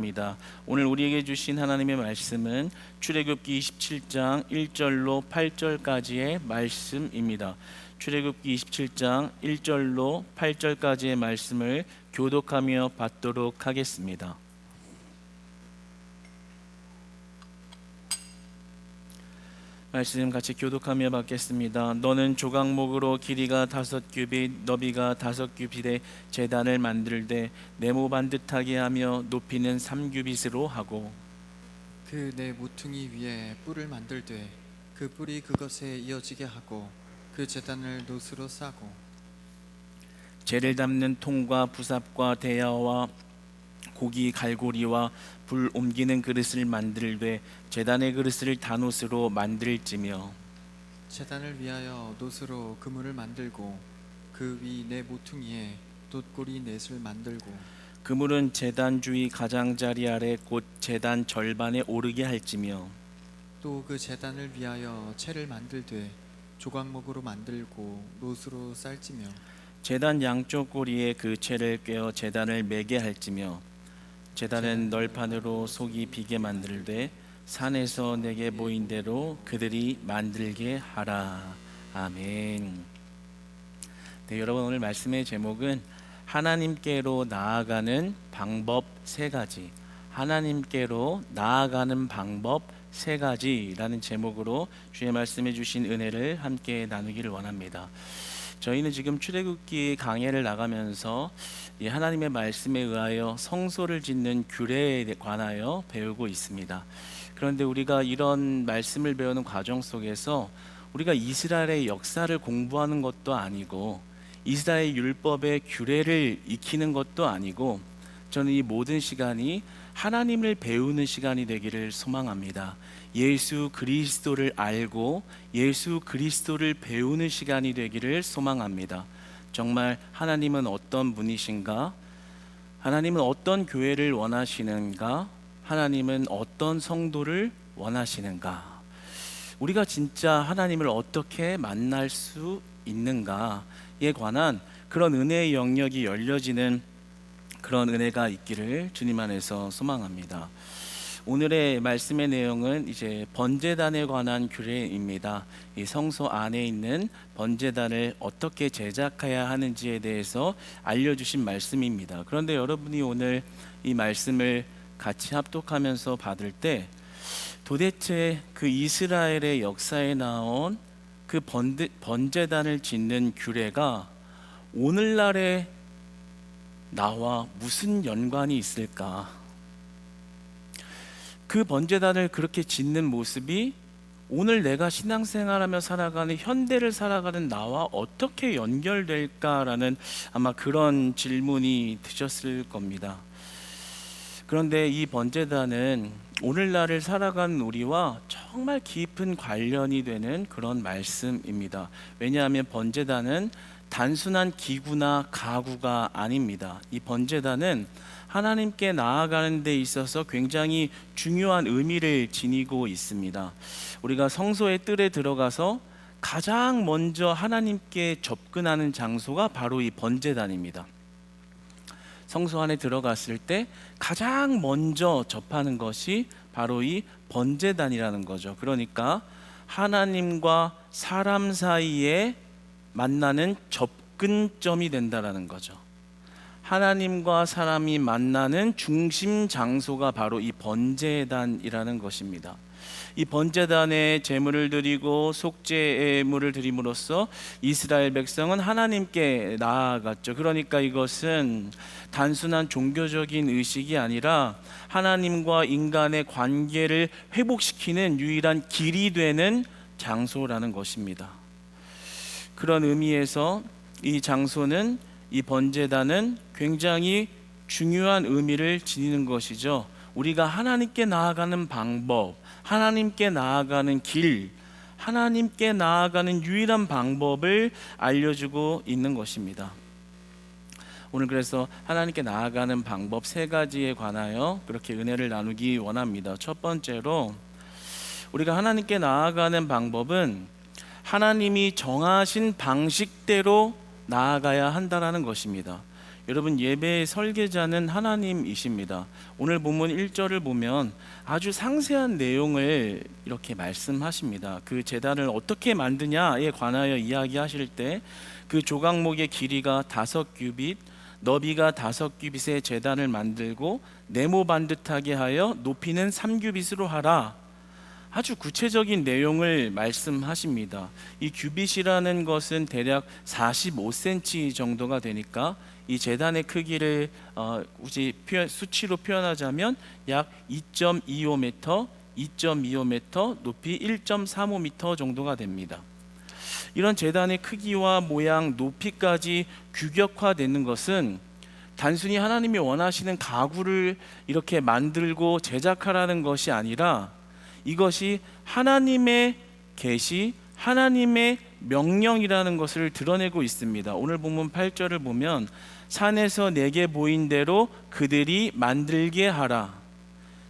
입니다. 오늘 우리에게 주신 하나님의 말씀은 출애굽기 27장 1절로 8절까지의 말씀입니다. 출애굽기 27장 1절로 8절까지의 말씀을 교독하며 받도록 하겠습니다. 말씀 같이 교독하며 받겠습니다. 너는 조각목으로 길이가 5규빗 너비가 5규빗의 제단을 만들되 네모 반듯하게 하며 높이는 3규빗으로 하고 그 네 모퉁이 위에 뿔을 만들되 그 뿔이 그것에 이어지게 하고 그 제단을 노스로 싸고 재를 담는 통과 부삽과 대야와 고기 갈고리와 불 옮기는 그릇을 만들되 제단의 그릇을 단옷으로 만들지며 제단을 위하여 노스로 그물을 만들고 그 위 네 모퉁이에 돛고리 넷을 만들고 그물은 제단 주위 가장자리 아래 곧 제단 절반에 오르게 할지며 또 그 제단을 위하여 채를 만들되 조각목으로 만들고 노스로 쌀지며 제단 양쪽 꼬리에 그 채를 꿰어 제단을 매게 할지며 제단은 널판으로 속이 비게 만들되 산에서 내게 보인 대로 그들이 만들게 하라. 아멘. 네, 여러분 오늘 말씀의 제목은 하나님께로 나아가는 방법 세 가지. 하나님께로 나아가는 방법 세 가지라는 제목으로 주의 말씀해 주신 은혜를 함께 나누기를 원합니다. 저희는 지금 출애굽기 강해를 나가면서 이 하나님의 말씀에 의하여 성소를 짓는 규례에 관하여 배우고 있습니다. 그런데 우리가 이런 말씀을 배우는 과정 속에서 우리가 이스라엘의 역사를 공부하는 것도 아니고 이스라엘 율법의 규례를 익히는 것도 아니고 저는 이 모든 시간이 하나님을 배우는 시간이 되기를 소망합니다. 예수 그리스도를 알고 예수 그리스도를 배우는 시간이 되기를 소망합니다. 정말 하나님은 어떤 분이신가? 하나님은 어떤 교회를 원하시는가? 하나님은 어떤 성도를 원하시는가? 우리가 진짜 하나님을 어떻게 만날 수 있는가에 관한 그런 은혜의 영역이 열려지는 그런 은혜가 있기를 주님 안에서 소망합니다. 오늘의 말씀의 내용은 이제 번제단에 관한 규례입니다. 이 성소 안에 있는 번제단을 어떻게 제작해야 하는지에 대해서 알려주신 말씀입니다. 그런데 여러분이 오늘 이 말씀을 같이 합독하면서 받을 때 도대체 그 이스라엘의 역사에 나온 그 번제단을 짓는 규례가 오늘날의 나와 무슨 연관이 있을까? 그 번제단을 그렇게 짓는 모습이 오늘 내가 신앙생활하며 살아가는 현대를 살아가는 나와 어떻게 연결될까라는 아마 그런 질문이 드셨을 겁니다. 그런데 이 번제단은 오늘날을 살아가는 우리와 정말 깊은 관련이 되는 그런 말씀입니다. 왜냐하면 번제단은 단순한 기구나 가구가 아닙니다. 이 번제단은 하나님께 나아가는 데 있어서 굉장히 중요한 의미를 지니고 있습니다. 우리가 성소의 뜰에 들어가서 가장 먼저 하나님께 접근하는 장소가 바로 이 번제단입니다. 성소 안에 들어갔을 때 가장 먼저 접하는 것이 바로 이 번제단이라는 거죠. 그러니까 하나님과 사람 사이에 만나는 접근점이 된다라는 거죠. 하나님과 사람이 만나는 중심 장소가 바로 이 번제단이라는 것입니다. 이 번제단에 제물을 드리고 속죄물을 드림으로써 이스라엘 백성은 하나님께 나아갔죠. 그러니까 이것은 단순한 종교적인 의식이 아니라 하나님과 인간의 관계를 회복시키는 유일한 길이 되는 장소라는 것입니다. 그런 의미에서 이 장소는 이 번제단은 굉장히 중요한 의미를 지니는 것이죠. 우리가 하나님께 나아가는 방법, 하나님께 나아가는 길, 하나님께 나아가는 유일한 방법을 알려주고 있는 것입니다. 오늘 그래서 하나님께 나아가는 방법 세 가지에 관하여 그렇게 은혜를 나누기 원합니다. 첫 번째로 우리가 하나님께 나아가는 방법은 하나님이 정하신 방식대로 나아가야 한다는 것입니다. 여러분, 예배의 설계자는 하나님이십니다. 오늘 본문 1절을 보면 아주 상세한 내용을 이렇게 말씀하십니다. 그 제단을 어떻게 만드냐에 관하여 이야기하실 때 그 조각목의 길이가 5규빗, 너비가 5규빗의 제단을 만들고 네모 반듯하게 하여 높이는 3규빗으로 하라. 아주 구체적인 내용을 말씀하십니다. 이 규빗이라는 것은 대략 45cm 정도가 되니까 이 제단의 크기를 굳이 수치로 표현하자면 약 2.25m, 2.25m, 높이 1.35m 정도가 됩니다. 이런 제단의 크기와 모양, 높이까지 규격화되는 것은 단순히 하나님이 원하시는 가구를 이렇게 만들고 제작하라는 것이 아니라 이것이 하나님의 계시, 하나님의 명령이라는 것을 드러내고 있습니다. 오늘 본문 8절을 보면 산에서 내게 보인 대로 그들이 만들게 하라.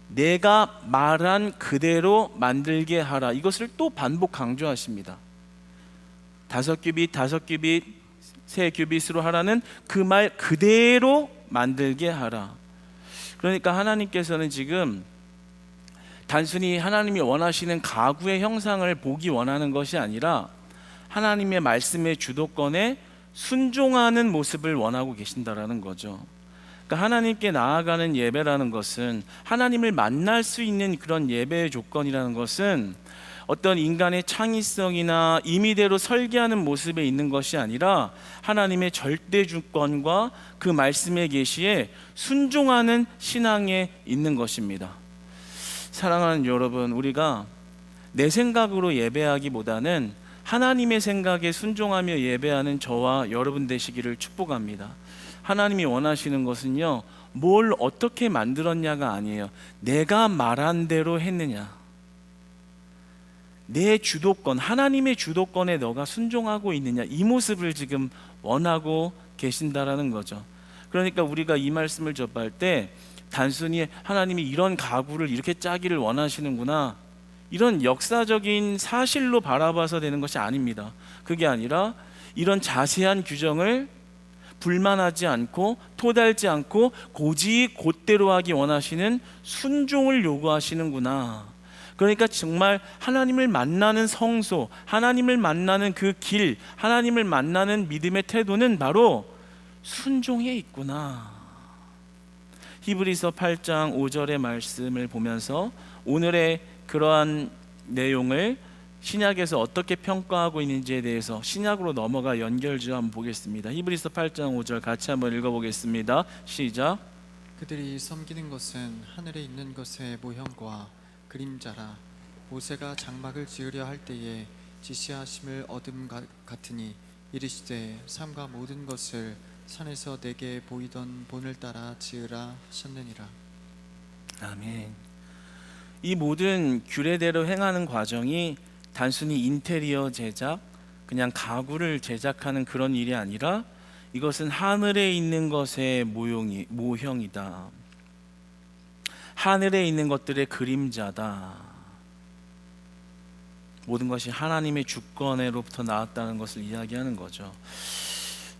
내가 말한 그대로 만들게 하라. 이것을 또 반복 강조하십니다. 5규빗, 5규빗, 3규빗으로 하라는 그 말 그대로 만들게 하라. 그러니까 하나님께서는 지금 단순히 하나님이 원하시는 가구의 형상을 보기 원하는 것이 아니라 하나님의 말씀의 주도권에 순종하는 모습을 원하고 계신다라는 거죠. 그러니까 하나님께 나아가는 예배라는 것은, 하나님을 만날 수 있는 그런 예배의 조건이라는 것은 어떤 인간의 창의성이나 임의대로 설계하는 모습에 있는 것이 아니라 하나님의 절대 주권과 그 말씀의 계시에 순종하는 신앙에 있는 것입니다. 사랑하는 여러분, 우리가 내 생각으로 예배하기보다는 하나님의 생각에 순종하며 예배하는 저와 여러분 되시기를 축복합니다. 하나님이 원하시는 것은요, 뭘 어떻게 만들었냐가 아니에요. 내가 말한 대로 했느냐, 내 주도권, 하나님의 주도권에 너가 순종하고 있느냐, 이 모습을 지금 원하고 계신다라는 거죠. 그러니까 우리가 이 말씀을 접할 때 단순히 하나님이 이런 가구를 이렇게 짜기를 원하시는구나, 이런 역사적인 사실로 바라봐서 되는 것이 아닙니다. 그게 아니라 이런 자세한 규정을 불만하지 않고 토달지 않고 고지 곧대로 하기 원하시는 순종을 요구하시는구나. 그러니까 정말 하나님을 만나는 성소, 하나님을 만나는 그 길, 하나님을 만나는 믿음의 태도는 바로 순종에 있구나. 히브리서 8장 5절의 말씀을 보면서 오늘의 그러한 내용을 신약에서 어떻게 평가하고 있는지에 대해서 신약으로 넘어가 연결지어 한번 보겠습니다. 히브리서 8장 5절 같이 한번 읽어보겠습니다. 시작. 그들이 섬기는 것은 하늘에 있는 것의 모형과 그림자라. 모세가 장막을 지으려 할 때에 지시하심을 얻음 같으니 이르시되 삼가 모든 것을 산에서 내게 보이던 본을 따라 지으라 하셨느니라. 아멘. 이 모든 규례대로 행하는 과정이 단순히 인테리어 제작, 그냥 가구를 제작하는 그런 일이 아니라 이것은 하늘에 있는 것의 모형이다. 하늘에 있는 것들의 그림자다. 모든 것이 하나님의 주권으로부터 나왔다는 것을 이야기하는 거죠.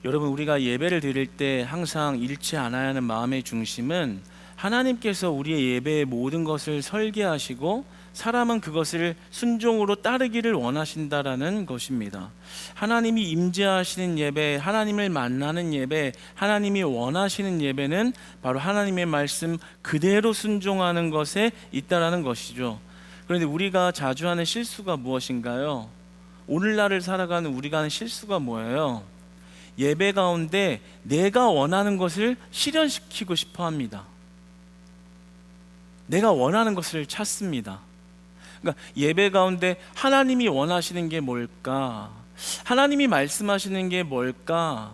여러분, 우리가 예배를 드릴 때 항상 잃지 않아야 하는 마음의 중심은 하나님께서 우리의 예배의 모든 것을 설계하시고 사람은 그것을 순종으로 따르기를 원하신다라는 것입니다. 하나님이 임재하시는 예배, 하나님을 만나는 예배, 하나님이 원하시는 예배는 바로 하나님의 말씀 그대로 순종하는 것에 있다라는 것이죠. 그런데 우리가 자주 하는 실수가 무엇인가요? 오늘날을 살아가는 우리가 하는 실수가 뭐예요? 예배 가운데 내가 원하는 것을 실현시키고 싶어 합니다. 내가 원하는 것을 찾습니다. 그러니까 예배 가운데 하나님이 원하시는 게 뭘까? 하나님이 말씀하시는 게 뭘까?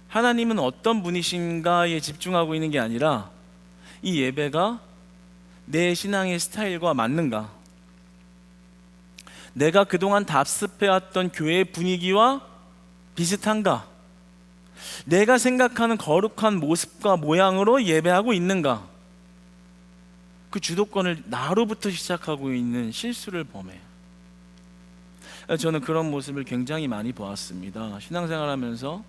하나님은 어떤 분이신가에 집중하고 있는 게 아니라 이 예배가 내 신앙의 스타일과 맞는가? 내가 그동안 답습해왔던 교회의 분위기와 비슷한가? 내가 생각하는 거룩한 모습과 모양으로 예배하고 있는가? 그 주도권을 나로부터 시작하고 있는 실수를 범해요. 저는 그런 모습을 굉장히 많이 보았습니다. 신앙생활하면서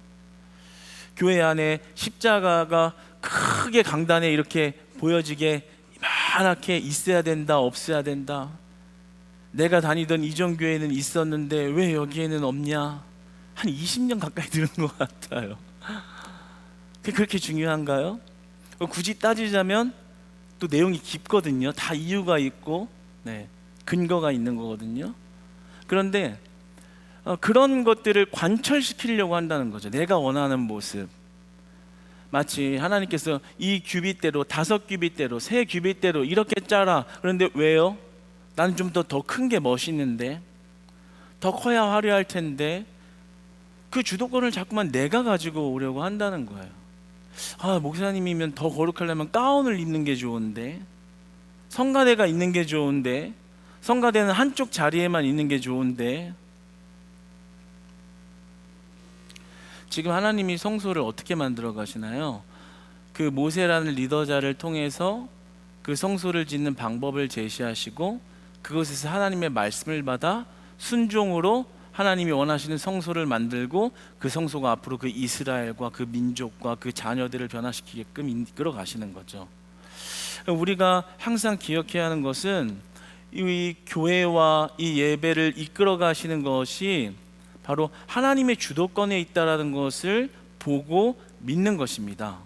교회 안에 십자가가 크게 강단에 이렇게 보여지게 이만하게 있어야 된다, 없어야 된다. 내가 다니던 이전 교회는 있었는데 왜 여기에는 없냐? 한 20년 가까이 들은 것 같아요. 그게 그렇게 중요한가요? 굳이 따지자면 또 내용이 깊거든요. 다 이유가 있고 근거가 있는 거거든요. 그런데 그런 것들을 관철시키려고 한다는 거죠. 내가 원하는 모습. 마치 하나님께서 이 규빗대로 5규빗대로 3규빗대로 이렇게 짜라. 그런데 왜요? 나는 좀 더 큰 게 멋있는데, 더 커야 화려할 텐데, 그 주도권을 자꾸만 내가 가지고 오려고 한다는 거예요. 목사님이면 더 거룩하려면 가운을 입는 게 좋은데, 성가대가 있는 게 좋은데, 성가대는 한쪽 자리에만 있는 게 좋은데. 지금 하나님이 성소를 어떻게 만들어 가시나요? 그 모세라는 리더자를 통해서 그 성소를 짓는 방법을 제시하시고, 그곳에서 하나님의 말씀을 받아 순종으로 하나님이 원하시는 성소를 만들고, 그 성소가 앞으로 그 이스라엘과 그 민족과 그 자녀들을 변화시키게끔 이끌어 가시는 거죠. 우리가 항상 기억해야 하는 것은 이 교회와 이 예배를 이끌어 가시는 것이 바로 하나님의 주도권에 있다라는 것을 보고 믿는 것입니다.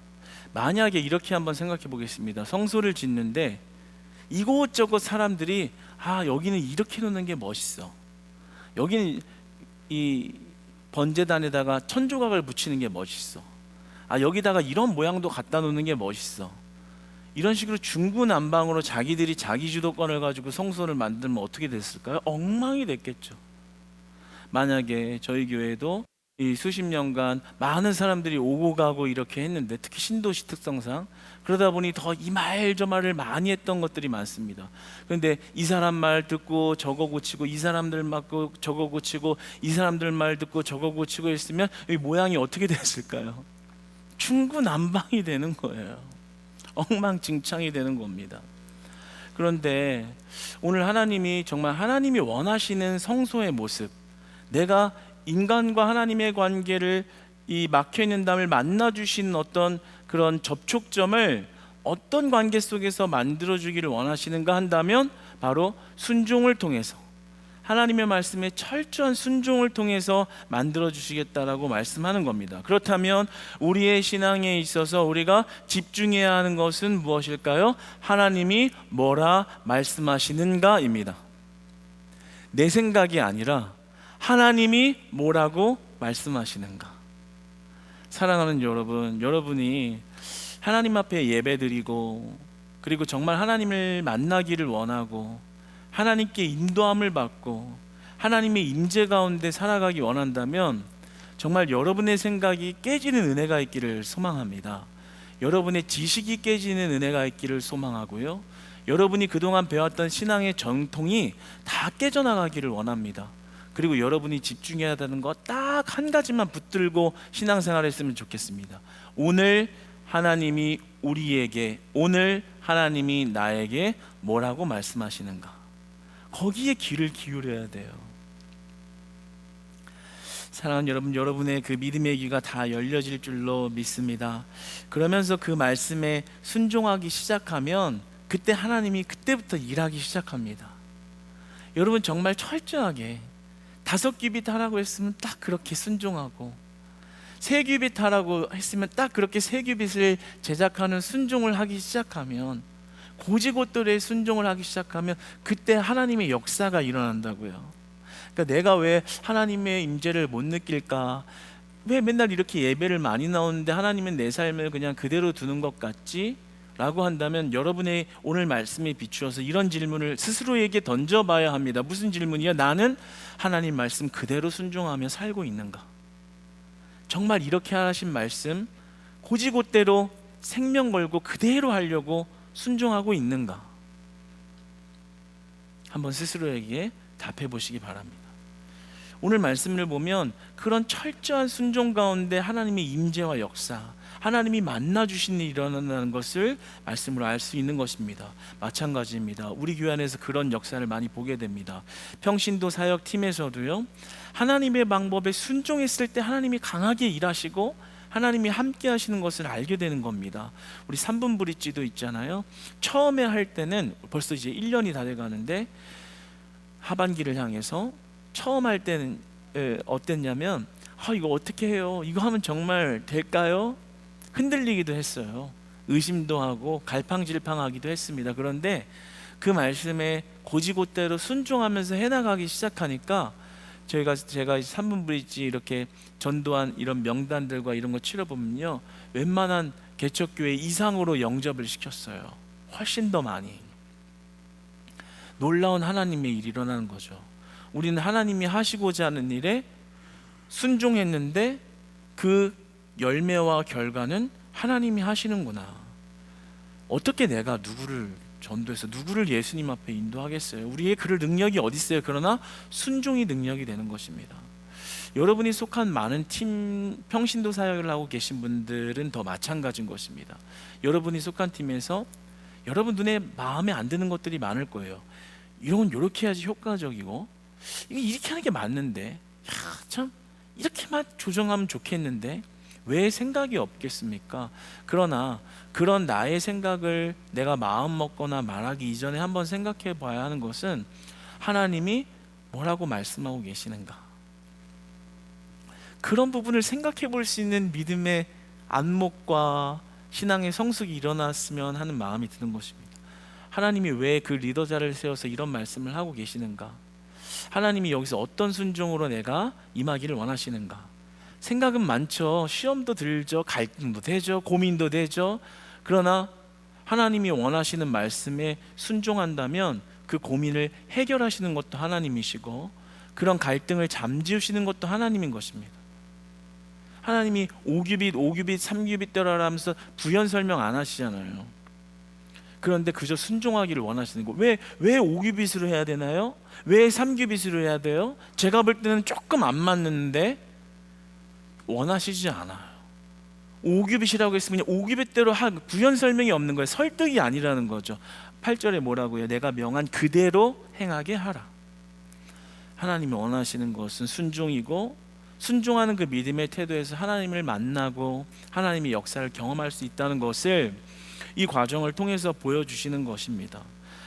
만약에 이렇게 한번 생각해 보겠습니다. 성소를 짓는데 이곳저곳 사람들이 여기는 이렇게 놓는 게 멋있어, 여기는 이 번제단에다가 천조각을 붙이는 게 멋있어, 여기다가 이런 모양도 갖다 놓는 게 멋있어, 이런 식으로 중구난방으로 자기들이 자기 주도권을 가지고 성소를 만들면 어떻게 됐을까요? 엉망이 됐겠죠. 만약에 저희 교회도 이 수십 년간 많은 사람들이 오고 가고 이렇게 했는데, 특히 신도시 특성상 그러다 보니 더 이 말 저 말을 많이 했던 것들이 많습니다. 그런데 이 사람 말 듣고 저거 고치고, 이 사람들 맞고 저거 고치고, 이 사람들 말 듣고 저거 고치고 했으면 이 모양이 어떻게 됐을까요? 중구난방이 되는 거예요. 엉망진창이 되는 겁니다. 그런데 오늘 하나님이 정말 하나님이 원하시는 성소의 모습, 내가 인간과 하나님의 관계를 이 막혀있는 담을 만나주신 어떤 그런 접촉점을 어떤 관계 속에서 만들어주기를 원하시는가 한다면, 바로 순종을 통해서, 하나님의 말씀에 철저한 순종을 통해서 만들어주시겠다라고 말씀하는 겁니다. 그렇다면 우리의 신앙에 있어서 우리가 집중해야 하는 것은 무엇일까요? 하나님이 뭐라 말씀하시는가입니다. 내 생각이 아니라 하나님이 뭐라고 말씀하시는가. 사랑하는 여러분, 여러분이 하나님 앞에 예배드리고, 그리고 정말 하나님을 만나기를 원하고, 하나님께 인도함을 받고 하나님의 임재 가운데 살아가기 원한다면, 정말 여러분의 생각이 깨지는 은혜가 있기를 소망합니다. 여러분의 지식이 깨지는 은혜가 있기를 소망하고요, 여러분이 그동안 배웠던 신앙의 정통이 다 깨져나가기를 원합니다. 그리고 여러분이 집중해야 되는 거 딱 한 가지만 붙들고 신앙생활을 했으면 좋겠습니다. 오늘 하나님이 우리에게, 오늘 하나님이 나에게 뭐라고 말씀하시는가, 거기에 귀를 기울여야 돼요. 사랑하는 여러분, 여러분의 그 믿음의 귀가 다 열려질 줄로 믿습니다. 그러면서 그 말씀에 순종하기 시작하면, 그때 하나님이 그때부터 일하기 시작합니다. 여러분 정말 철저하게 5규빗 하라고 했으면 딱 그렇게 순종하고, 3규빗 하라고 했으면 딱 그렇게 3규빗을 제작하는 순종을 하기 시작하면, 고지고대로의 순종을 하기 시작하면 그때 하나님의 역사가 일어난다고요. 그러니까 내가 왜 하나님의 임재를 못 느낄까? 왜 맨날 이렇게 예배를 많이 나오는데 하나님은 내 삶을 그냥 그대로 두는 것 같지? 라고 한다면, 여러분의 오늘 말씀에 비추어서 이런 질문을 스스로에게 던져봐야 합니다. 무슨 질문이요? 나는 하나님 말씀 그대로 순종하며 살고 있는가? 정말 이렇게 하신 말씀 고지고대로 생명 걸고 그대로 하려고 순종하고 있는가? 한번 스스로에게 답해 보시기 바랍니다. 오늘 말씀을 보면 그런 철저한 순종 가운데 하나님의 임재와 역사, 하나님이 만나주신 일이 일어난다는 것을 말씀으로 알 수 있는 것입니다. 마찬가지입니다. 우리 교회 안에서 그런 역사를 많이 보게 됩니다. 평신도 사역팀에서도요, 하나님의 방법에 순종했을 때 하나님이 강하게 일하시고, 하나님이 함께 하시는 것을 알게 되는 겁니다. 우리 3분 브릿지도 있잖아요. 처음에 할 때는 벌써 이제 1년이 다 돼가는데 하반기를 향해서 처음 할 때는 어땠냐면 이거 어떻게 해요? 이거 하면 정말 될까요? 흔들리기도 했어요. 의심도 하고 갈팡질팡하기도 했습니다. 그런데 그 말씀에 고지고대로 순종하면서 해나가기 시작하니까 제가 3분 브릿지 이렇게 전도한 이런 명단들과 이런 거 치러보면요, 웬만한 개척교회 이상으로 영접을 시켰어요. 훨씬 더 많이. 놀라운 하나님의 일이 일어나는 거죠. 우리는 하나님이 하시고자 하는 일에 순종했는데 그 열매와 결과는 하나님이 하시는구나. 어떻게 내가 누구를 전도해서 누구를 예수님 앞에 인도하겠어요? 우리의 그럴 능력이 어디 있어요? 그러나 순종이 능력이 되는 것입니다. 여러분이 속한 많은 팀 평신도 사역을 하고 계신 분들은 더 마찬가지인 것입니다. 여러분이 속한 팀에서 여러분 눈에 마음에 안 드는 것들이 많을 거예요. 이런 건 이렇게 해야지 효과적이고, 이게 이렇게 하는 게 맞는데, 참 이렇게만 조정하면 좋겠는데 왜 생각이 없겠습니까? 그러나 그런 나의 생각을 내가 마음 먹거나 말하기 이전에 한번 생각해 봐야 하는 것은 하나님이 뭐라고 말씀하고 계시는가, 그런 부분을 생각해 볼 수 있는 믿음의 안목과 신앙의 성숙이 일어났으면 하는 마음이 드는 것입니다. 하나님이 왜 그 리더자를 세워서 이런 말씀을 하고 계시는가? 하나님이 여기서 어떤 순종으로 내가 임하기를 원하시는가? 생각은 많죠. 시험도 들죠. 갈등도 되죠. 고민도 되죠. 그러나 하나님이 원하시는 말씀에 순종한다면 그 고민을 해결하시는 것도 하나님이시고, 그런 갈등을 잠재우시는 것도 하나님인 것입니다. 하나님이 5규빗, 3규빗 대로라 하면서 부연 설명 안 하시잖아요. 그런데 그저 순종하기를 원하시는 거. 왜 5규빗으로 해야 되나요? 왜 3규빗으로 해야 돼요? 제가 볼 때는 조금 안 맞는데 원하시지 않아요. 5규빗이라고 했으면 5규빗대로 부연 설명이 없는 거예요. 설득이 아니라는 거죠. 8절에 뭐라고요? 내가 명한 그대로 행하게 하라. 하나님이 원하시는 것은 순종이고, 순종하는 그 믿음의 태도에서 하나님을 만나고 하나님의 역사를 경험할 수 있다는 것을 이 과정을 통해서 보여주시는 것입니다.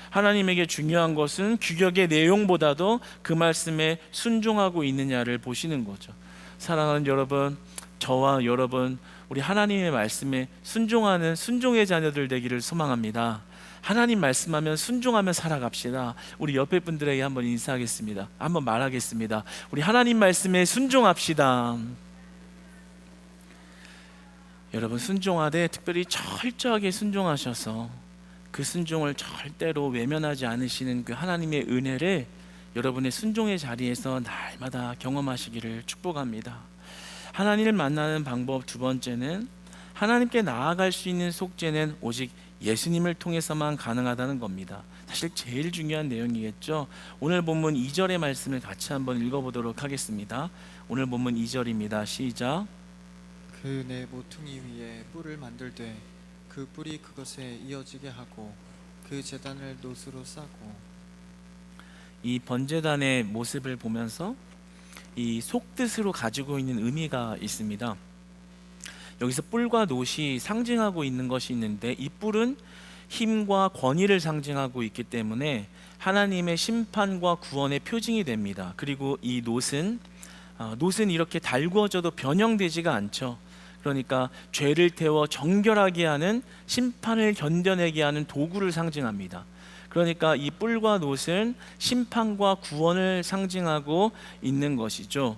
하나님에게 중요한 것은 규격의 내용보다도 그 말씀에 순종하고 있느냐를 보시는 거죠. 사랑하는 여러분, 저와 여러분, 우리 하나님의 말씀에 순종하는 순종의 자녀들 되기를 소망합니다. 하나님 말씀하면 순종하며 살아갑시다. 우리 옆에 분들에게 한번 인사하겠습니다. 한번 말하겠습니다. 우리 하나님 말씀에 순종합시다. 여러분, 순종하되 특별히 철저하게 순종하셔서 그 순종을 절대로 외면하지 않으시는 그 하나님의 은혜를 여러분의 순종의 자리에서 날마다 경험하시기를 축복합니다. 하나님을 만나는 방법 두 번째는, 하나님께 나아갈 수 있는 속죄는 오직 예수님을 통해서만 가능하다는 겁니다. 사실 제일 중요한 내용이겠죠. 오늘 본문 2절의 말씀을 같이 한번 읽어보도록 하겠습니다. 오늘 본문 2절입니다. 시작. 그 내 모퉁이 위에 뿔을 만들되 그 뿔이 그것에 이어지게 하고 그 제단을 노수로 싸고. 이 번제단의 모습을 보면서 이 속뜻으로 가지고 있는 의미가 있습니다. 여기서 뿔과 놋이 상징하고 있는 것이 있는데, 이 뿔은 힘과 권위를 상징하고 있기 때문에 하나님의 심판과 구원의 표징이 됩니다. 그리고 이 놋은 이렇게 달구어져도 변형되지가 않죠. 그러니까 죄를 태워 정결하게 하는, 심판을 견뎌내게 하는 도구를 상징합니다. 그러니까 이 뿔과 놋은 심판과 구원을 상징하고 있는 것이죠.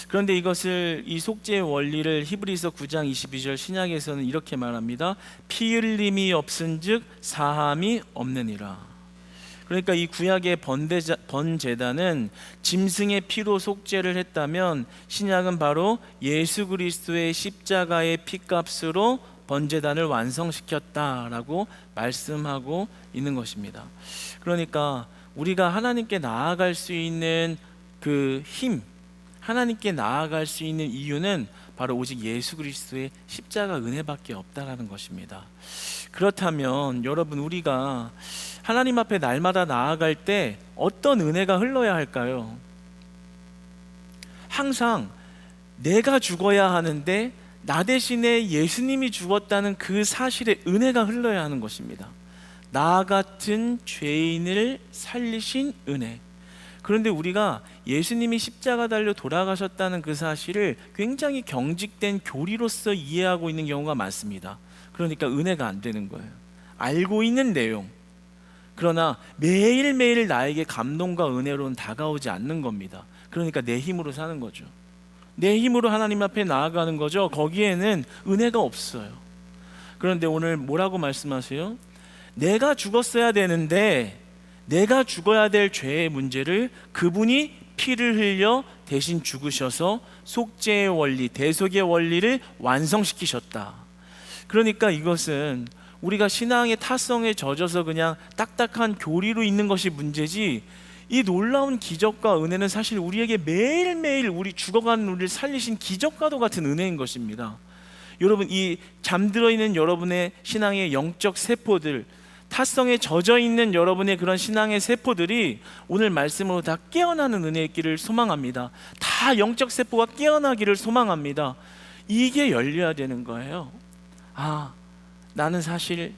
그런데 이것을, 이 속죄의 원리를 히브리서 9장 22절 신약에서는 이렇게 말합니다. 피 흘림이 없은즉 사함이 없느니라. 그러니까 이 구약의 번제단은 짐승의 피로 속죄를 했다면, 신약은 바로 예수 그리스도의 십자가의 피값으로 번제단을 완성시켰다라고 말씀하고 있는 것입니다. 그러니까 우리가 하나님께 나아갈 수 있는 그 힘, 하나님께 나아갈 수 있는 이유는 바로 오직 예수 그리스도의 십자가 은혜밖에 없다라는 것입니다. 그렇다면 여러분, 우리가 하나님 앞에 날마다 나아갈 때 어떤 은혜가 흘러야 할까요? 항상 내가 죽어야 하는데 나 대신에 예수님이 죽었다는 그 사실에 은혜가 흘러야 하는 것입니다. 나 같은 죄인을 살리신 은혜. 그런데 우리가 예수님이 십자가 달려 돌아가셨다는 그 사실을 굉장히 경직된 교리로서 이해하고 있는 경우가 많습니다. 그러니까 은혜가 안 되는 거예요. 알고 있는 내용, 그러나 매일매일 나에게 감동과 은혜로는 다가오지 않는 겁니다. 그러니까 내 힘으로 사는 거죠. 내 힘으로 하나님 앞에 나아가는 거죠. 거기에는 은혜가 없어요. 그런데 오늘 뭐라고 말씀하세요? 내가 죽었어야 되는데, 내가 죽어야 될 죄의 문제를 그분이 피를 흘려 대신 죽으셔서 속죄의 원리, 대속의 원리를 완성시키셨다. 그러니까 이것은 우리가 신앙의 타성에 젖어서 그냥 딱딱한 교리로 있는 것이 문제지, 이 놀라운 기적과 은혜는 사실 우리에게 매일매일 우리 죽어가는 우리를 살리신 기적과도 같은 은혜인 것입니다. 여러분, 이 잠들어 있는 여러분의 신앙의 영적 세포들, 타성에 젖어 있는 여러분의 그런 신앙의 세포들이 오늘 말씀으로 다 깨어나는 은혜의 있기를 소망합니다. 다 영적 세포가 깨어나기를 소망합니다. 이게 열려야 되는 거예요. 아, 나는 사실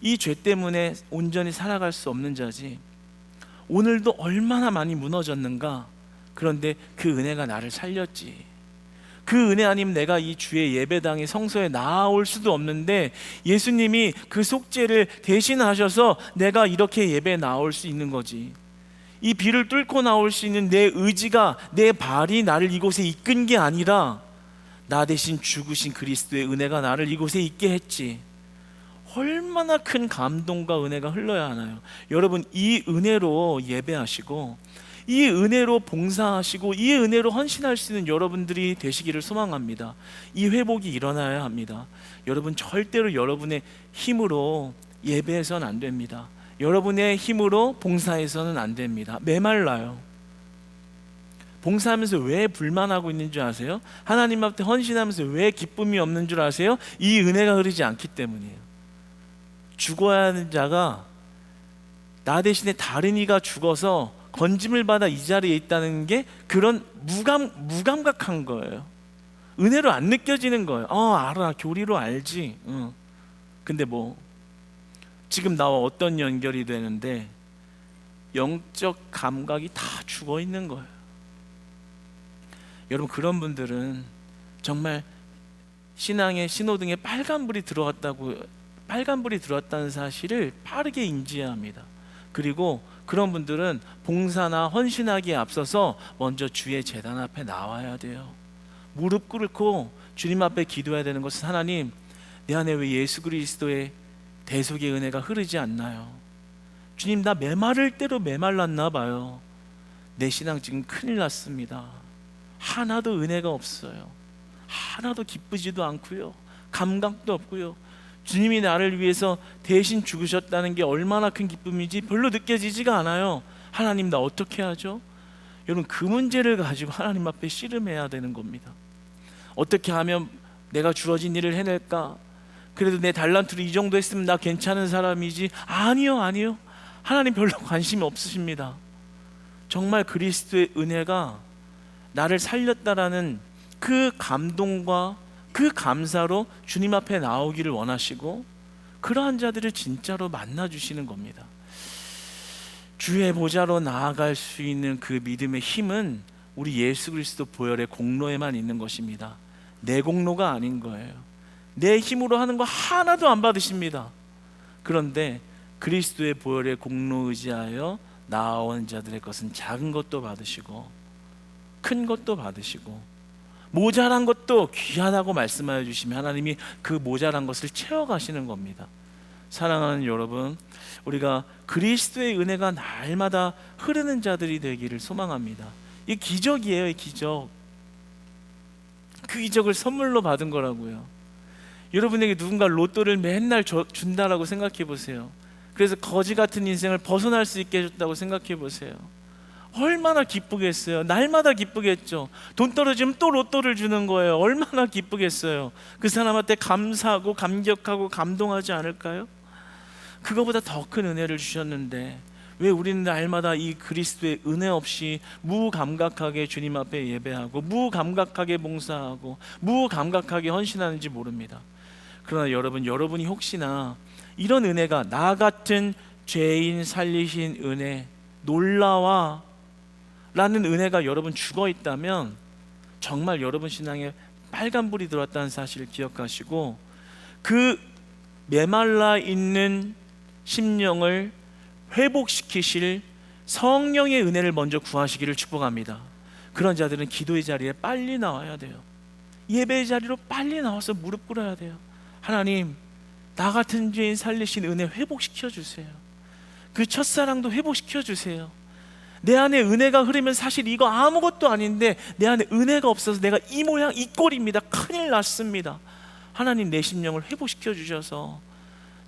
이 죄 때문에 온전히 살아갈 수 없는 자지. 오늘도 얼마나 많이 무너졌는가. 그런데 그 은혜가 나를 살렸지. 그 은혜 아니면 내가 이 주의 예배당의 성소에 나올 수도 없는데, 예수님이 그 속죄를 대신하셔서 내가 이렇게 예배에 나올 수 있는 거지. 이 비를 뚫고 나올 수 있는 내 의지가, 내 발이 나를 이곳에 이끈 게 아니라 나 대신 죽으신 그리스도의 은혜가 나를 이곳에 있게 했지. 얼마나 큰 감동과 은혜가 흘러야 하나요? 여러분, 이 은혜로 예배하시고, 이 은혜로 봉사하시고, 이 은혜로 헌신할 수 있는 여러분들이 되시기를 소망합니다. 이 회복이 일어나야 합니다. 여러분, 절대로 여러분의 힘으로 예배해서는 안 됩니다. 여러분의 힘으로 봉사해서는 안 됩니다. 메말라요. 봉사하면서 왜 불만하고 있는 줄 아세요? 하나님 앞에 헌신하면서 왜 기쁨이 없는 줄 아세요? 이 은혜가 흐르지 않기 때문이에요. 죽어야 하는 자가 나 대신에 다른 이가 죽어서 건짐을 받아 이 자리에 있다는 게 그런 무감각한 거예요. 은혜로 안 느껴지는 거예요. 알아, 교리로 알지. 근데 뭐 지금 나와 어떤 연결이 되는데 영적 감각이 다 죽어 있는 거예요. 여러분, 그런 분들은 정말 신앙의 신호등에 빨간불이 들어왔다는 사실을 빠르게 인지해야 합니다. 그리고 그런 분들은 봉사나 헌신하기에 앞서서 먼저 주의 제단 앞에 나와야 돼요. 무릎 꿇고 주님 앞에 기도해야 되는 것은, 하나님, 내 안에 왜 예수 그리스도의 대속의 은혜가 흐르지 않나요? 주님, 나 메마를 대로 메말랐나 봐요. 내 신앙 지금 큰일 났습니다. 하나도 은혜가 없어요. 하나도 기쁘지도 않고요, 감각도 없고요. 주님이 나를 위해서 대신 죽으셨다는 게 얼마나 큰 기쁨인지 별로 느껴지지가 않아요. 하나님, 나 어떻게 하죠? 여러분, 그 문제를 가지고 하나님 앞에 씨름해야 되는 겁니다. 어떻게 하면 내가 주어진 일을 해낼까? 그래도 내 달란트로 이 정도 했으면 나 괜찮은 사람이지. 아니요. 하나님 별로 관심이 없으십니다. 정말 그리스도의 은혜가 나를 살렸다라는 그 감동과 그 감사로 주님 앞에 나오기를 원하시고, 그러한 자들을 진짜로 만나주시는 겁니다. 주의 보좌로 나아갈 수 있는 그 믿음의 힘은 우리 예수 그리스도 보혈의 공로에만 있는 것입니다. 내 공로가 아닌 거예요. 내 힘으로 하는 거 하나도 안 받으십니다. 그런데 그리스도의 보혈의 공로 의지하여 나아온 자들의 것은 작은 것도 받으시고 큰 것도 받으시고 모자란 것도 귀하다고 말씀하여 주시면 하나님이 그 모자란 것을 채워가시는 겁니다. 사랑하는 여러분, 우리가 그리스도의 은혜가 날마다 흐르는 자들이 되기를 소망합니다. 이 기적이에요. 이 기적. 그 기적을 선물로 받은 거라고요. 여러분에게 누군가 로또를 맨날 준다라고 생각해 보세요. 그래서 거지 같은 인생을 벗어날 수 있게 해줬다고 생각해 보세요. 얼마나 기쁘겠어요. 날마다 기쁘겠죠. 돈 떨어지면 또 로또를 주는 거예요. 얼마나 기쁘겠어요. 그 사람한테 감사하고 감격하고 감동하지 않을까요? 그거보다 더 큰 은혜를 주셨는데 왜 우리는 날마다 이 그리스도의 은혜 없이 무감각하게 주님 앞에 예배하고 무감각하게 봉사하고 무감각하게 헌신하는지 모릅니다. 그러나 여러분이 혹시나 이런 은혜가 나 같은 죄인 살리신 은혜, 놀라와 라는 은혜가 여러분 죽어 있다면 정말 여러분 신앙에 빨간불이 들어왔다는 사실을 기억하시고 그 메말라 있는 심령을 회복시키실 성령의 은혜를 먼저 구하시기를 축복합니다. 그런 자들은 기도의 자리에 빨리 나와야 돼요. 예배의 자리로 빨리 나와서 무릎 꿇어야 돼요. 하나님, 나 같은 죄인 살리신 은혜 회복시켜 주세요. 그 첫사랑도 회복시켜 주세요. 내 안에 은혜가 흐르면 사실 이거 아무것도 아닌데 내 안에 은혜가 없어서 내가 이 모양 이 꼴입니다. 큰일 났습니다. 하나님, 내 심령을 회복시켜 주셔서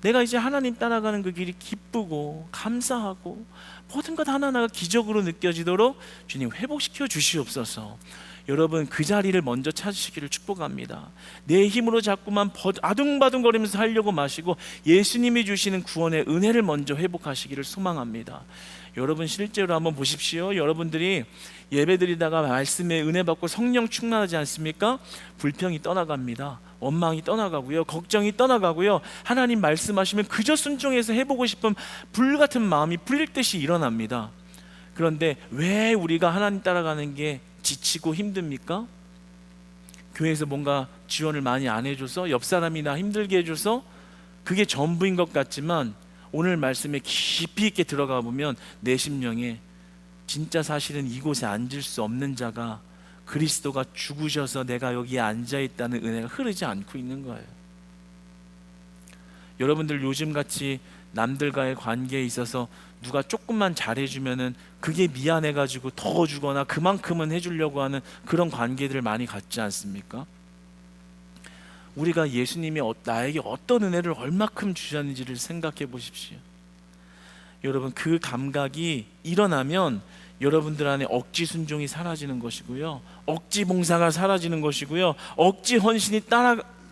내가 이제 하나님 따라가는 그 길이 기쁘고 감사하고 모든 것 하나하나가 기적으로 느껴지도록 주님 회복시켜 주시옵소서. 여러분, 그 자리를 먼저 찾으시기를 축복합니다. 내 힘으로 자꾸만 아둥바둥거리면서 하려고 마시고 예수님이 주시는 구원의 은혜를 먼저 회복하시기를 소망합니다. 여러분, 실제로 한번 보십시오. 여러분들이 예배드리다가 말씀에 은혜 받고 성령 충만하지 않습니까? 불평이 떠나갑니다. 원망이 떠나가고요, 걱정이 떠나가고요, 하나님 말씀하시면 그저 순종해서 해보고 싶은 불같은 마음이 풀릴 듯이 일어납니다. 그런데 왜 우리가 하나님 따라가는 게 지치고 힘듭니까? 교회에서 뭔가 지원을 많이 안 해줘서, 옆 사람이나 힘들게 해줘서 그게 전부인 것 같지만 오늘 말씀에 깊이 있게 들어가 보면 내 심령에 진짜 사실은 이곳에 앉을 수 없는 자가 그리스도가 죽으셔서 내가 여기에 앉아있다는 은혜가 흐르지 않고 있는 거예요. 여러분들 요즘같이 남들과의 관계에 있어서 누가 조금만 잘해주면은 그게 미안해가지고 더 주거나 그만큼은 해주려고 하는 그런 관계들을 많이 갖지 않습니까? 우리가 예수님이 나에게 어떤 은혜를 얼마큼 주셨는지를 생각해 보십시오. 여러분, 그 감각이 일어나면 여러분들 안에 억지 순종이 사라지는 것이고요, 억지 봉사가 사라지는 것이고요, 억지 헌신이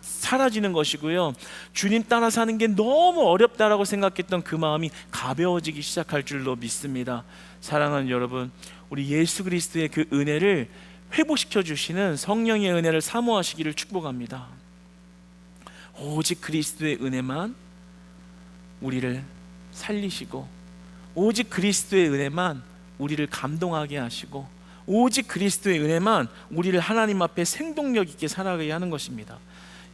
사라지는 것이고요, 주님 따라 사는 게 너무 어렵다라고 생각했던 그 마음이 가벼워지기 시작할 줄로 믿습니다. 사랑하는 여러분, 우리 예수 그리스도의 그 은혜를 회복시켜 주시는 성령의 은혜를 사모하시기를 축복합니다. 오직 그리스도의 은혜만 우리를 살리시고, 오직 그리스도의 은혜만 우리를 감동하게 하시고, 오직 그리스도의 은혜만 우리를 하나님 앞에 생동력 있게 살아가게 하는 것입니다.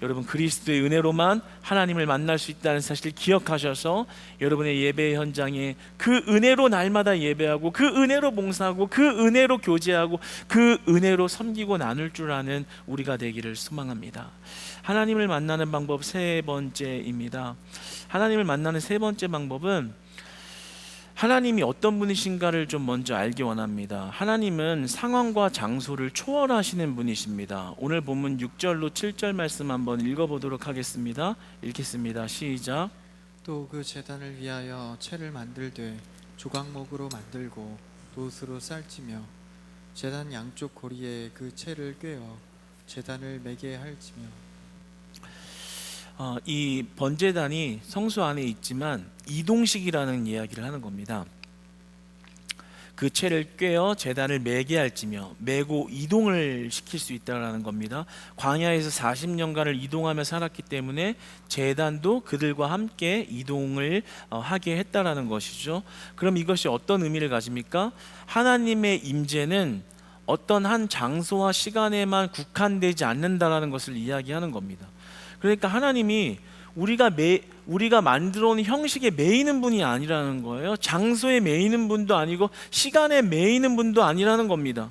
여러분, 그리스도의 은혜로만 하나님을 만날 수 있다는 사실을 기억하셔서 여러분의 예배 현장에 그 은혜로 날마다 예배하고, 그 은혜로 봉사하고, 그 은혜로 교제하고, 그 은혜로 섬기고 나눌 줄 아는 우리가 되기를 소망합니다. 하나님을 만나는 방법 세 번째입니다. 하나님을 만나는 세 번째 방법은 하나님이 어떤 분이신가를 좀 먼저 알기 원합니다. 하나님은 상황과 장소를 초월하시는 분이십니다. 오늘 본문 6절로 7절 말씀 한번 읽어보도록 하겠습니다. 읽겠습니다. 시작. 또 그 제단을 위하여 채를 만들되 조각목으로 만들고 돛으로 쌀지며 제단 양쪽 고리에 그 채를 꿰어 제단을 매게 할지며. 이 번제단이 성소 안에 있지만 이동식이라는 이야기를 하는 겁니다. 그 채를 꿰어 제단을 매게 할지며, 매고 이동을 시킬 수 있다라는 겁니다. 광야에서 40년간을 이동하며 살았기 때문에 제단도 그들과 함께 이동을 하게 했다라는 것이죠. 그럼 이것이 어떤 의미를 가집니까? 하나님의 임재는 어떤 한 장소와 시간에만 국한되지 않는다라는 것을 이야기하는 겁니다. 그러니까 하나님이 우리가 만들어 온 형식에 매이는 분이 아니라는 거예요. 장소에 매이는 분도 아니고 시간에 매이는 분도 아니라는 겁니다.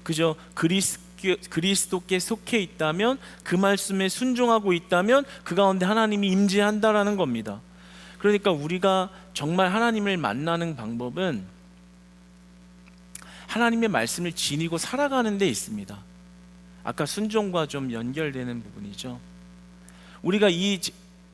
그저 그리스도께 속해 있다면, 그 말씀에 순종하고 있다면 그 가운데 하나님이 임재한다라는 겁니다. 그러니까 우리가 정말 하나님을 만나는 방법은 하나님의 말씀을 지니고 살아가는 데 있습니다. 아까 순종과 좀 연결되는 부분이죠. 우리가 이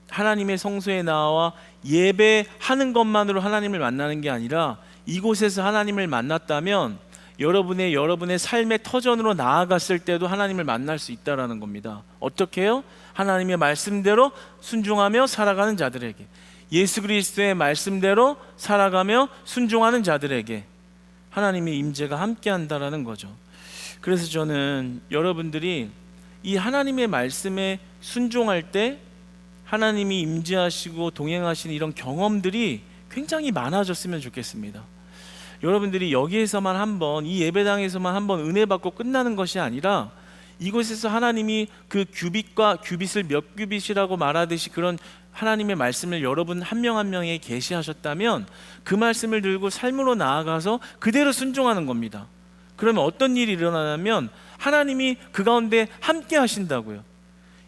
하나님의 성소에 나와 예배하는 것만으로 하나님을 만나는 게 아니라 이곳에서 하나님을 만났다면 여러분의 삶의 터전으로 나아갔을 때도 하나님을 만날 수 있다라는 겁니다. 어떻게 해요? 하나님의 말씀대로 순종하며 살아가는 자들에게. 예수 그리스도의 말씀대로 살아가며 순종하는 자들에게 하나님의 임재가 함께한다라는 거죠. 그래서 저는 여러분들이 이 하나님의 말씀에 순종할 때 하나님이 임재하시고 동행하시는 이런 경험들이 굉장히 많아졌으면 좋겠습니다. 여러분들이 여기에서만 한번, 이 예배당에서만 한번 은혜 받고 끝나는 것이 아니라 이곳에서 하나님이 그 규빗과 규빗을 몇 규빗이라고 말하듯이 그런 하나님의 말씀을 여러분 한 명 한 명에 계시하셨다면 그 말씀을 들고 삶으로 나아가서 그대로 순종하는 겁니다. 그러면 어떤 일이 일어나냐면 하나님이 그 가운데 함께 하신다고요.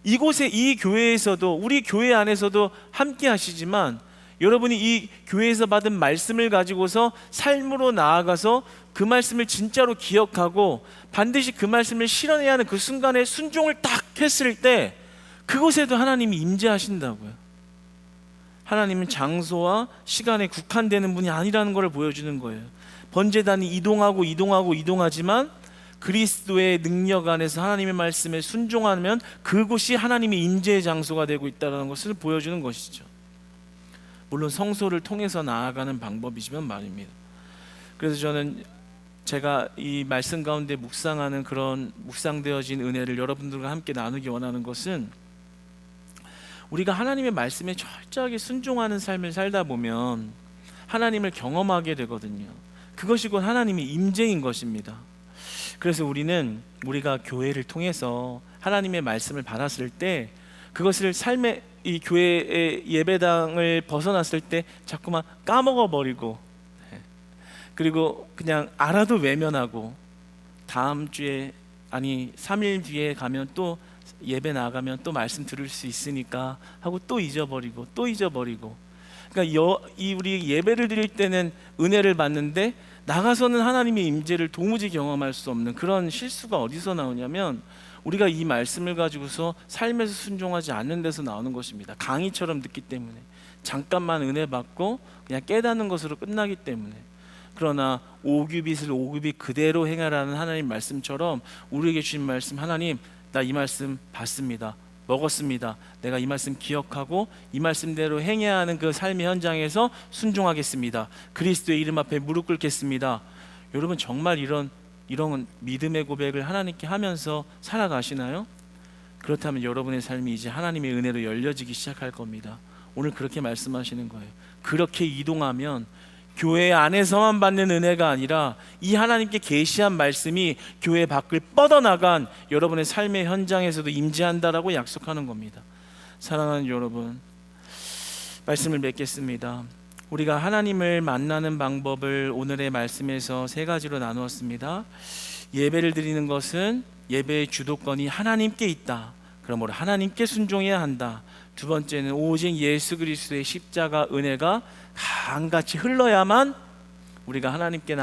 이곳에, 이 교회에서도, 우리 교회 안에서도 함께 하시지만 여러분이 이 교회에서 받은 말씀을 가지고서 삶으로 나아가서 그 말씀을 진짜로 기억하고 반드시 그 말씀을 실현해야 하는 그 순간에 순종을 딱 했을 때 그곳에도 하나님이 임재하신다고요. 하나님은 장소와 시간에 국한되는 분이 아니라는 것을 보여주는 거예요. 번제단이 이동하지만 그리스도의 능력 안에서 하나님의 말씀에 순종하면 그곳이 하나님의 임재의 장소가 되고 있다는 것을 보여주는 것이죠. 물론 성소를 통해서 나아가는 방법이지만 말입니다. 그래서 저는 제가 이 말씀 가운데 묵상하는 그런 묵상되어진 은혜를 여러분들과 함께 나누기 원하는 것은 우리가 하나님의 말씀에 철저하게 순종하는 삶을 살다 보면 하나님을 경험하게 되거든요. 그것이 곧 하나님의 임재인 것입니다. 그래서 우리가 교회를 통해서 하나님의 말씀을 받았을 때 그것을 삶의 이 교회의 예배당을 벗어났을 때 자꾸만 까먹어버리고 그리고 그냥 알아도 외면하고 다음 주에 아니 3일 뒤에 가면 또 예배 나가면 또 말씀 들을 수 있으니까 하고 또 잊어버리고 그러니까 우리 예배를 드릴 때는 은혜를 받는데 나가서는 하나님의 임재를 도무지 경험할 수 없는 그런 실수가 어디서 나오냐면 우리가 이 말씀을 가지고서 삶에서 순종하지 않는 데서 나오는 것입니다. 강의처럼 듣기 때문에 잠깐만 은혜 받고 그냥 깨닫는 것으로 끝나기 때문에. 그러나 5규빗을 5규빗 그대로 행하라는 하나님 말씀처럼 우리에게 주신 말씀, 하나님 나 이 말씀 받습니다, 먹었습니다, 내가 이 말씀 기억하고 이 말씀대로 행해야 하는 그 삶의 현장에서 순종하겠습니다, 그리스도의 이름 앞에 무릎 꿇겠습니다. 여러분 정말 이런 믿음의 고백을 하나님께 하면서 살아가시나요? 그렇다면 여러분의 삶이 이제 하나님의 은혜로 열려지기 시작할 겁니다. 오늘 그렇게 말씀하시는 거예요. 그렇게 이동하면 교회 안에서만 받는 은혜가 아니라 이 하나님께 계시한 말씀이 교회 밖을 뻗어나간 여러분의 삶의 현장에서도 임재한다라고 약속하는 겁니다. 사랑하는 여러분, 말씀을 맺겠습니다. 우리가 하나님을 만나는 방법을 오늘의 말씀에서 세 가지로 나누었습니다. 예배를 드리는 것은 예배의 주도권이 하나님께 있다. 그러므로 하나님께 순종해야 한다. 두 번째는 오직 예수 그리스도의 십자가 은혜가 강같이 흘러야만 우리가 하나님께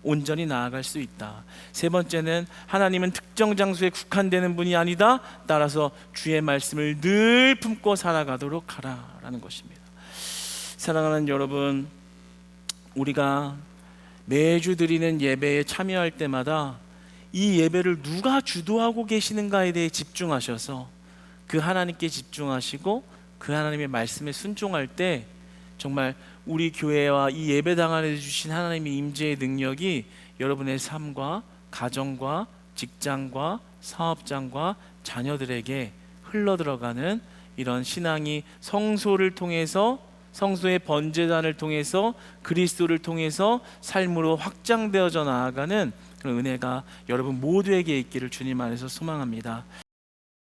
온전히 나아갈 수 있다. 세 번째는 하나님은 특정 장소에 국한되는 분이 아니다. 따라서 주의 말씀을 늘 품고 살아가도록 하라라는 것입니다. 사랑하는 여러분, 우리가 매주 드리는 예배에 참여할 때마다 이 예배를 누가 주도하고 계시는가에 대해 집중하셔서 그 하나님께 집중하시고 그 하나님의 말씀에 순종할 때 정말 우리 교회와 이 예배당 안에 주신 하나님의 임재의 능력이 여러분의 삶과 가정과 직장과 사업장과 자녀들에게 흘러들어가는 이런 신앙이 성소를 통해서, 성소의 번제단을 통해서, 그리스도를 통해서 삶으로 확장되어져 나아가는 그런 은혜가 여러분 모두에게 있기를 주님 안에서 소망합니다.